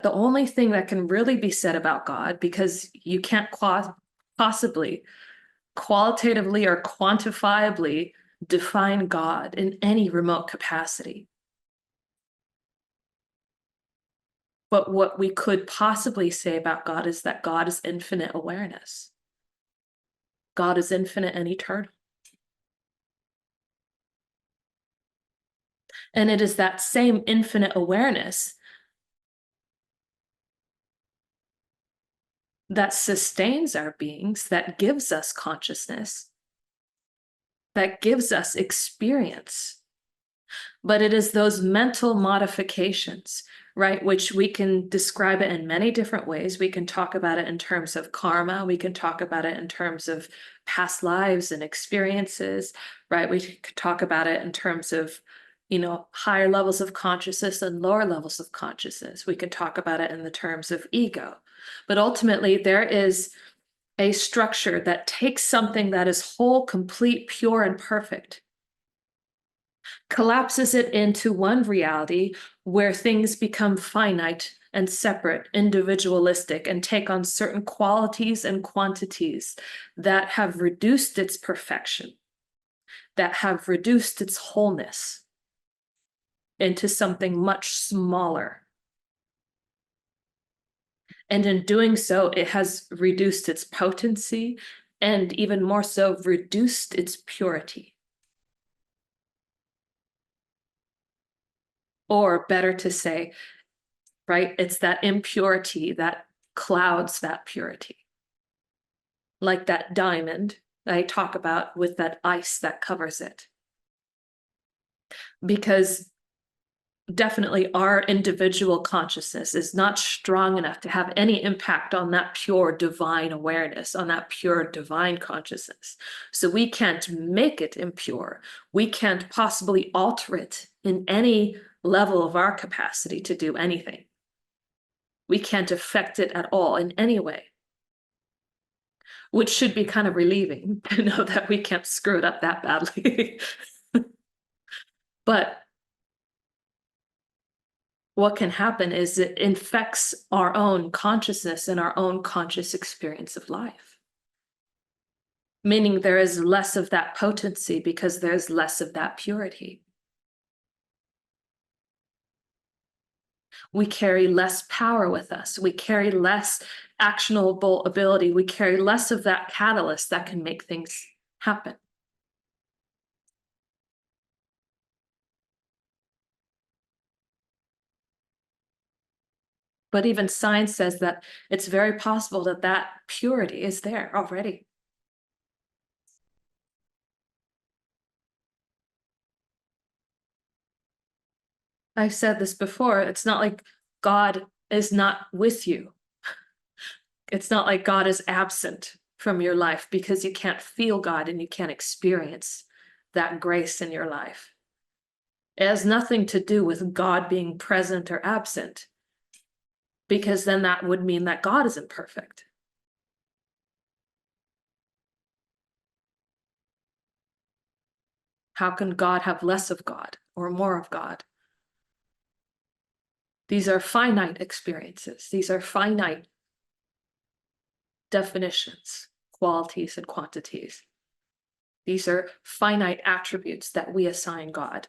The only thing that can really be said about God, because you can't possibly qualitatively or quantifiably define God in any remote capacity. But what we could possibly say about God is that God is infinite awareness. God is infinite and eternal. And it is that same infinite awareness that sustains our beings, that gives us consciousness, that gives us experience. But it is those mental modifications, right, which we can describe it in many different ways. We can talk about it in terms of karma. We can talk about it in terms of past lives and experiences, right? We could talk about it in terms of, higher levels of consciousness and lower levels of consciousness. We can talk about it in the terms of ego. But ultimately, there is a structure that takes something that is whole, complete, pure, and perfect, collapses it into one reality where things become finite and separate, individualistic, and take on certain qualities and quantities that have reduced its perfection, that have reduced its wholeness into something much smaller. And in doing so, it has reduced its potency and even more so reduced its purity. Or better to say, right, it's that impurity that clouds that purity. Like that diamond that I talk about with that ice that covers it. Because definitely our individual consciousness is not strong enough to have any impact on that pure divine awareness, on that pure divine consciousness. So we can't make it impure. We can't possibly alter it in any level of our capacity to do anything. We can't affect it at all in any way, which should be kind of relieving to know that we can't screw it up that badly. But what can happen is it infects our own consciousness and our own conscious experience of life. Meaning there is less of that potency because there's less of that purity. We carry less power with us. We carry less actionable ability. We carry less of that catalyst that can make things happen. But even science says that it's very possible that that purity is there already. I've said this before, it's not like God is not with you. It's not like God is absent from your life because you can't feel God and you can't experience that grace in your life. It has nothing to do with God being present or absent, because then that would mean that God isn't perfect. How can God have less of God or more of God? These are finite experiences. These are finite definitions, qualities, and quantities. These are finite attributes that we assign God.